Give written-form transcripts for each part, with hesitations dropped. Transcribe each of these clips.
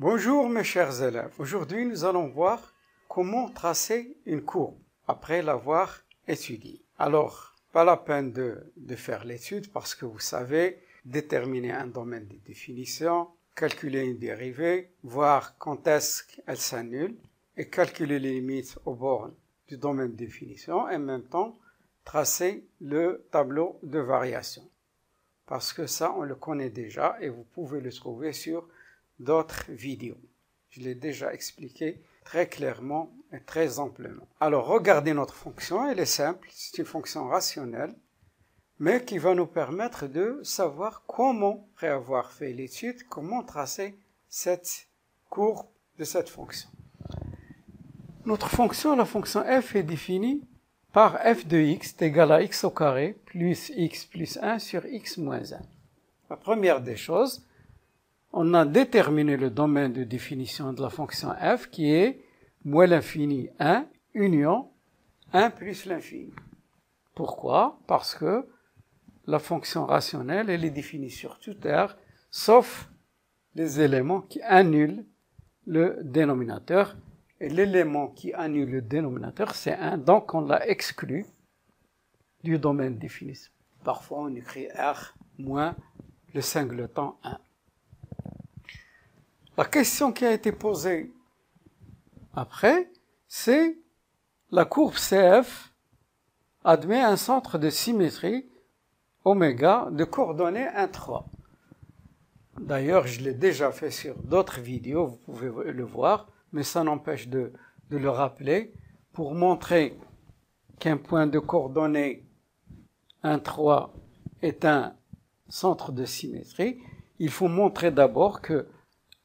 Bonjour mes chers élèves, aujourd'hui nous allons voir comment tracer une courbe après l'avoir étudiée. Alors, pas la peine de faire l'étude parce que vous savez déterminer un domaine de définition, calculer une dérivée, voir quand est-ce qu'elle s'annule et calculer les limites aux bornes du domaine de définition et en même temps tracer le tableau de variation. Parce que ça, on le connaît déjà et vous pouvez le trouver sur d'autres vidéos. Je l'ai déjà expliqué très clairement et très amplement. Alors, regardez notre fonction, elle est simple, c'est une fonction rationnelle, mais qui va nous permettre de savoir comment, après avoir fait l'étude, comment tracer cette courbe de cette fonction. Notre fonction, la fonction f, est définie par f de x est égal à x au carré plus x plus 1 sur x moins 1. La première des choses, on a déterminé le domaine de définition de la fonction f qui est moins l'infini 1 union 1 plus l'infini. Pourquoi? Parce que la fonction rationnelle, elle est définie sur toute R, sauf les éléments qui annulent le dénominateur. Et l'élément qui annule le dénominateur, c'est 1, donc on l'a exclu du domaine de définition. Parfois, on écrit R moins le singleton 1. La question qui a été posée après, c'est la courbe CF admet un centre de symétrie oméga de coordonnées 1, 3. D'ailleurs, je l'ai déjà fait sur d'autres vidéos, vous pouvez le voir, mais ça n'empêche de le rappeler pour montrer qu'un point de coordonnées 1, 3 est un centre de symétrie. Il faut montrer d'abord que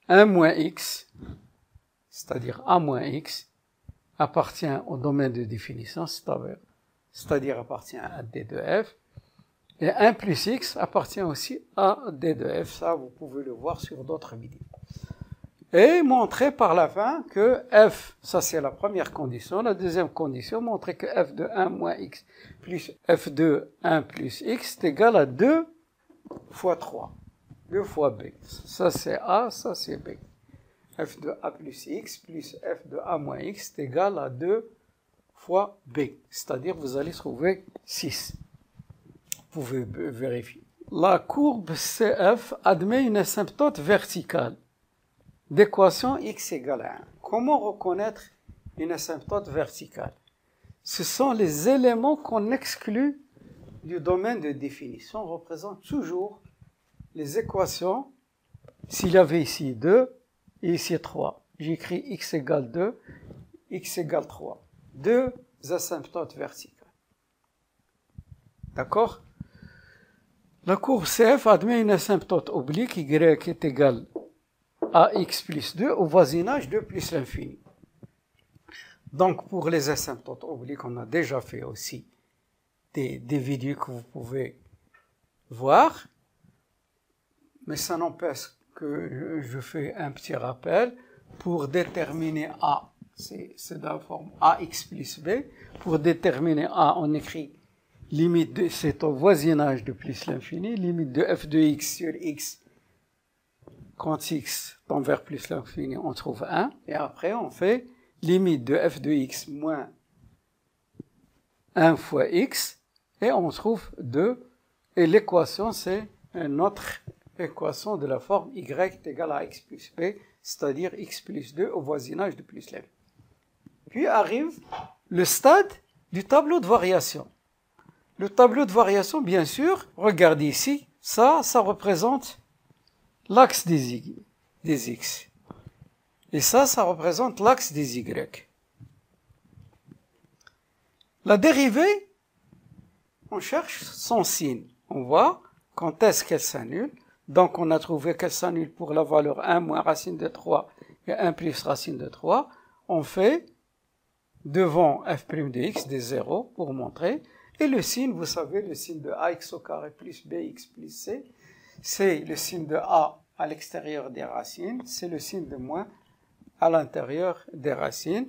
1 moins x, c'est-à-dire a moins x, appartient au domaine de définition, c'est-à-dire appartient à d de f, et 1 plus x appartient aussi à d de f, ça vous pouvez le voir sur d'autres vidéos. Et montrer par la fin que f, ça c'est la première condition, la deuxième condition, montrer que f de 1 moins x plus f de 1 plus x est égal à 2 fois 3. 2 fois b. Ça c'est A, ça c'est B. f de A plus x plus f de A moins x est égal à 2 fois b. C'est-à-dire vous allez trouver 6. Vous pouvez vérifier. La courbe CF admet une asymptote verticale d'équation x égale à 1. Comment reconnaître une asymptote verticale? Ce sont les éléments qu'on exclut du domaine de définition, représentent toujours les équations. S'il y avait ici 2 et ici 3, j'écris x égale 2, x égale 3. Deux asymptotes verticales. D'accord? La courbe CF admet une asymptote oblique, y est égale à x plus 2 au voisinage 2 plus l'infini. Donc pour les asymptotes obliques, on a déjà fait aussi des vidéos que vous pouvez voir. Mais ça n'empêche que je fais un petit rappel pour déterminer A. C'est dans la forme AX plus B. Pour déterminer A, on écrit limite de, c'est au voisinage de plus l'infini, limite de f de x sur x. Quand x tend vers plus l'infini, on trouve 1. Et après, on fait limite de f de x moins 1 fois x. Et on trouve 2. Et l'équation, c'est une autre équation de la forme y est égale à x plus b, c'est-à-dire x plus 2 au voisinage de plus l'infini. Puis arrive le stade du tableau de variation. Le tableau de variation, bien sûr, regardez ici, ça représente l'axe des x. Et ça représente l'axe des y. La dérivée, on cherche son signe. On voit quand est-ce qu'elle s'annule. Donc, on a trouvé qu'elle s'annule pour la valeur 1 moins racine de 3 et 1 plus racine de 3. On fait devant f' de x des 0 pour montrer. Et le signe, vous savez, le signe de ax au carré plus bx plus c, c'est le signe de a à l'extérieur des racines, c'est le signe de moins à l'intérieur des racines.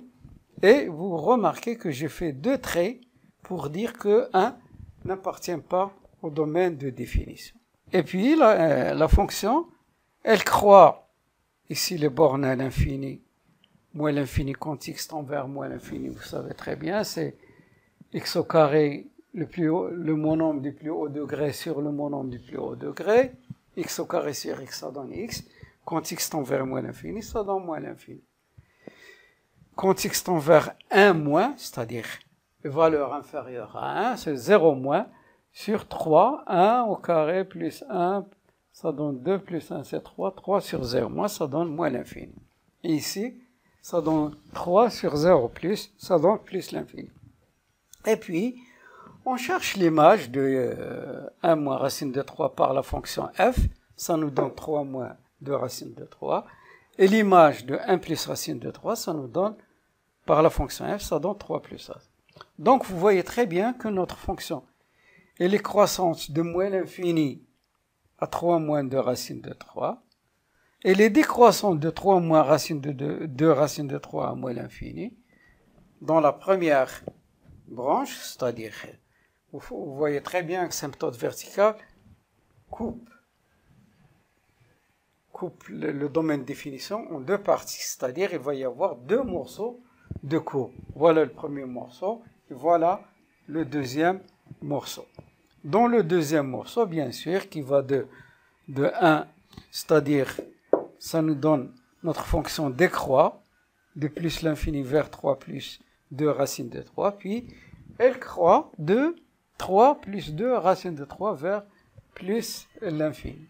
Et vous remarquez que j'ai fait 2 traits pour dire que 1 n'appartient pas au domaine de définition. Et puis, la fonction, elle croît ici les bornes à l'infini, moins l'infini quand x tend vers moins l'infini, vous savez très bien, c'est x au carré, le monombre du plus haut degré sur le monombre du plus haut degré, x au carré sur x, ça donne x. Quand x tend vers moins l'infini, ça donne moins l'infini. Quand x tend vers 1 moins, c'est-à-dire valeur inférieure à 1, c'est 0 moins, sur 3, 1 au carré plus 1, ça donne 2 plus 1, c'est 3, 3 sur 0 moins, ça donne moins l'infini. Et ici, ça donne 3 sur 0 plus, ça donne plus l'infini. Et puis, on cherche l'image de 1 moins racine de 3 par la fonction f, ça nous donne 3 moins 2 racine de 3, et l'image de 1 plus racine de 3, ça nous donne, par la fonction f, ça donne 3 plus 1. Donc, vous voyez très bien que notre fonction, elle est croissante de moins l'infini à 3 moins 2 racine de 3, elle est décroissante de 3 moins racine de 2 racine de 3 à moins l'infini, dans la première branche, c'est-à-dire, vous voyez très bien que symptote verticale coupe le domaine de définition en deux parties, c'est-à-dire il va y avoir deux morceaux de courbe. Voilà le premier morceau, et voilà le deuxième morceau. Dans le deuxième morceau, bien sûr, qui va de 1, c'est-à-dire, ça nous donne notre fonction décroît, de plus l'infini vers 3 plus 2 racine de 3, puis elle croît de 3 plus 2 racine de 3 vers plus l'infini.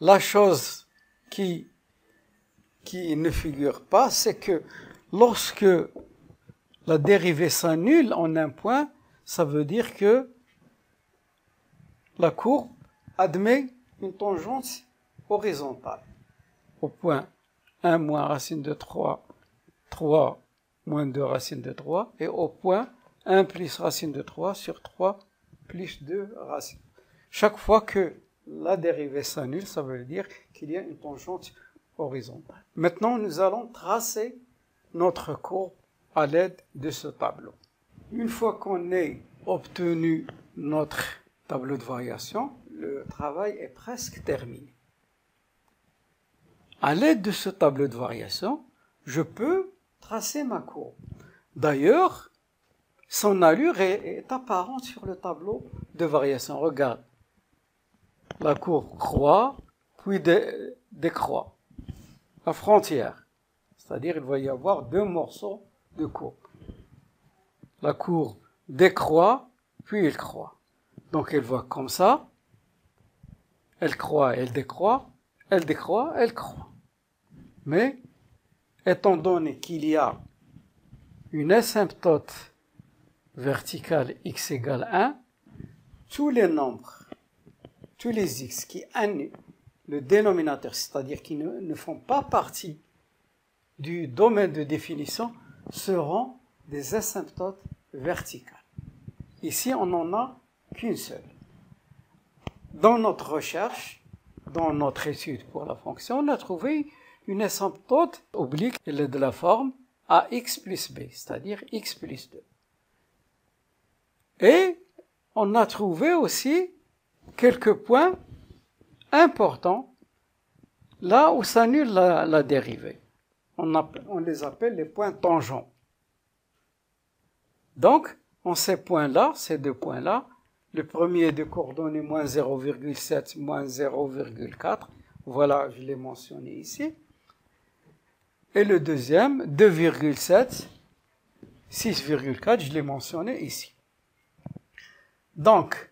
La chose qui ne figure pas, c'est que lorsque la dérivée s'annule en un point, ça veut dire que la courbe admet une tangente horizontale. Au point 1 moins racine de 3, 3 moins 2 racine de 3, et au point 1 plus racine de 3 sur 3 plus 2 racine. Chaque fois que la dérivée s'annule, ça veut dire qu'il y a une tangente horizontale. Maintenant, nous allons tracer notre courbe à l'aide de ce tableau. Une fois qu'on ait obtenu notre tableau de variation, le travail est presque terminé. À l'aide de ce tableau de variation, je peux tracer ma courbe. D'ailleurs, son allure est apparente sur le tableau de variation. Regarde. La courbe croît, puis décroît. La frontière, c'est-à-dire il va y avoir deux morceaux de courbe. La courbe décroît, puis elle croît. Donc elle va comme ça, elle croît, elle décroît, elle décroît, elle croît. Mais, étant donné qu'il y a une asymptote verticale x égale 1, tous les nombres, tous les x qui annulent le dénominateur, c'est-à-dire qui ne font pas partie du domaine de définition, seront des asymptotes verticales. Ici, on n'en a qu'une seule. Dans notre recherche, dans notre étude pour la fonction, on a trouvé une asymptote oblique, elle est de la forme ax plus b, c'est-à-dire x plus 2. Et on a trouvé aussi quelques points importants là où s'annule la dérivée. On les appelle les points tangents. Donc, en ces points-là, ces deux points-là, le premier est de coordonnées moins 0,7, moins 0,4. Voilà, je l'ai mentionné ici. Et le deuxième, 2,7, 6,4, je l'ai mentionné ici. Donc,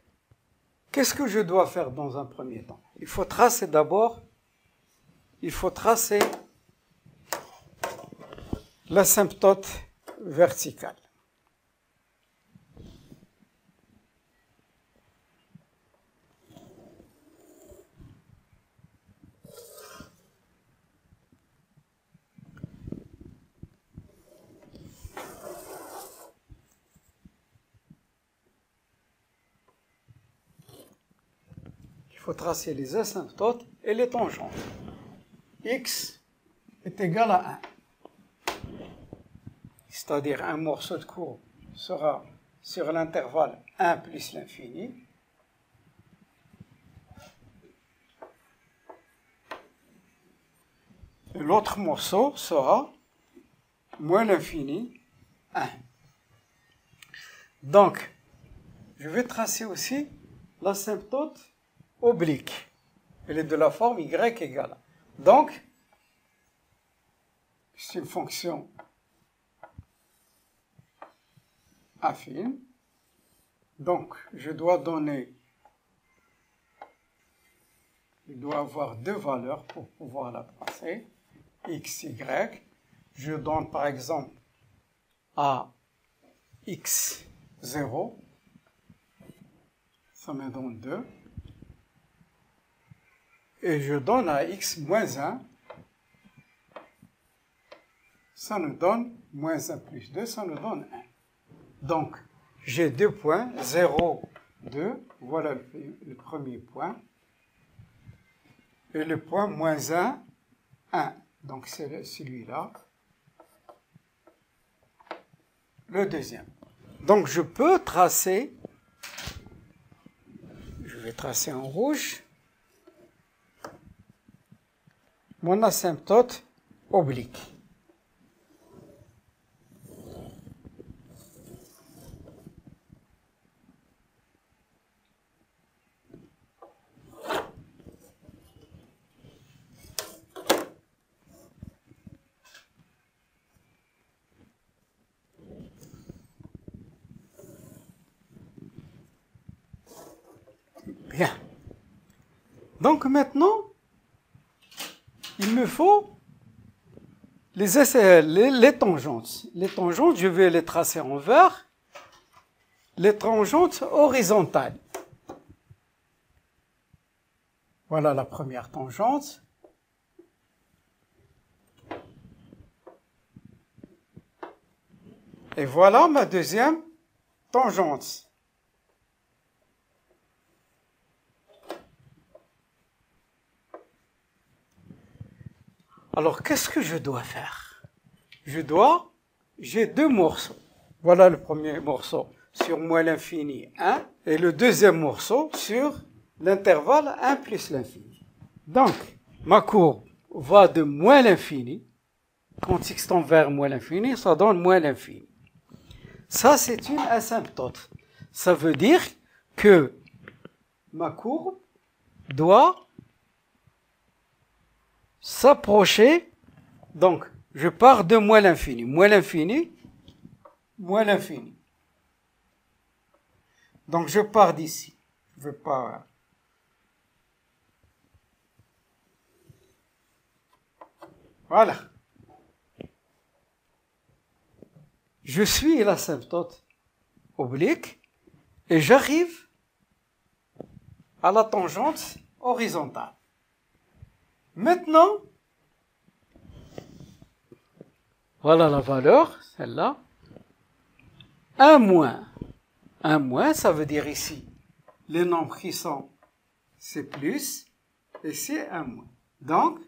qu'est-ce que je dois faire dans un premier temps? Il faut tracer d'abord, l'asymptote verticale. Il faut tracer les asymptotes et les tangentes. X est égal à 1. C'est-à-dire un morceau de courbe sera sur l'intervalle 1 plus l'infini. Et l'autre morceau sera moins l'infini 1. Donc, je vais tracer aussi l'asymptote oblique. Elle est de la forme y égale 1. Donc, c'est une fonction affine. Donc, je dois avoir deux valeurs pour pouvoir la tracer. X, Y. Je donne par exemple à X0. Ça me donne 2. Et je donne à X moins 1. Ça nous donne moins 1 plus 2, ça nous donne 1. Donc, j'ai 2 points, 0, 2, voilà le premier point. Et le point moins 1, 1. Donc, c'est celui-là. Le deuxième. Donc, je peux tracer, je vais tracer en rouge, mon asymptote oblique. Bien. Donc maintenant, il me faut les tangentes. Les tangentes, je vais les tracer en vert. Les tangentes horizontales. Voilà la première tangente. Et voilà ma deuxième tangente. Alors, qu'est-ce que je dois faire? J'ai deux morceaux. Voilà le premier morceau sur moins l'infini 1 et le deuxième morceau sur l'intervalle 1 plus l'infini. Donc, ma courbe va de moins l'infini. Quand x tend vers moins l'infini, ça donne moins l'infini. Ça, c'est une asymptote. Ça veut dire que ma courbe doit s'approcher, donc je pars de moins l'infini, moins l'infini, moins l'infini. Donc je pars d'ici. Je veux pas. Voilà. Je suis l'asymptote oblique et j'arrive à la tangente horizontale. Maintenant, voilà la valeur, celle-là. 1 moins. 1 moins, ça veut dire ici, les nombres qui sont, c'est plus, et c'est 1 moins. Donc,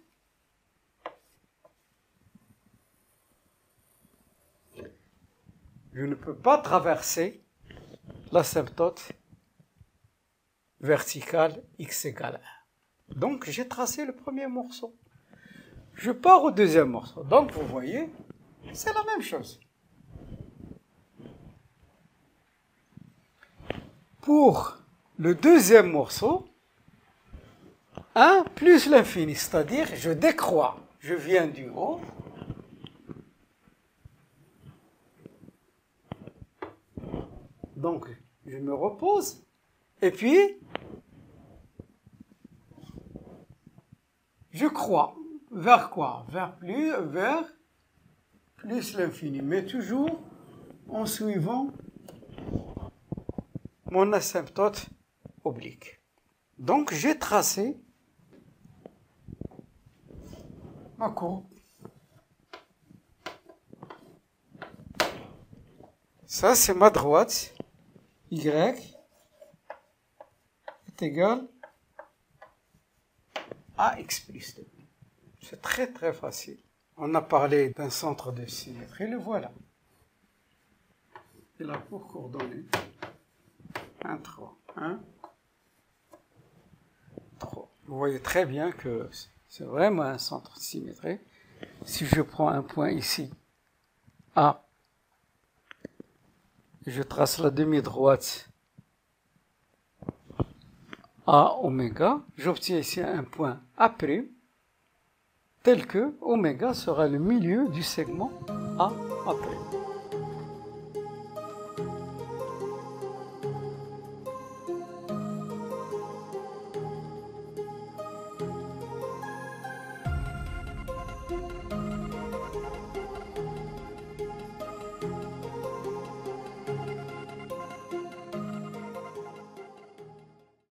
je ne peux pas traverser l'asymptote verticale x égale 1. Donc, j'ai tracé le premier morceau. Je pars au deuxième morceau. Donc, vous voyez, c'est la même chose. Pour le deuxième morceau, 1 plus l'infini, c'est-à-dire je décroît. Je viens du haut. Donc, je me repose. Et puis, je crois. Vers quoi? Vers plus l'infini. Mais toujours en suivant mon asymptote oblique. Donc, j'ai tracé ma courbe. Ça, c'est ma droite. Y est égal à x plus 2. C'est très très facile. On a parlé d'un centre de symétrie, le voilà. Il a pour coordonnées 1, 3, 1, 3. Vous voyez très bien que c'est vraiment un centre de symétrie. si je prends un point ici, A, je trace la demi-droite A oméga, j'obtiens ici un point A', tel que oméga sera le milieu du segment A'.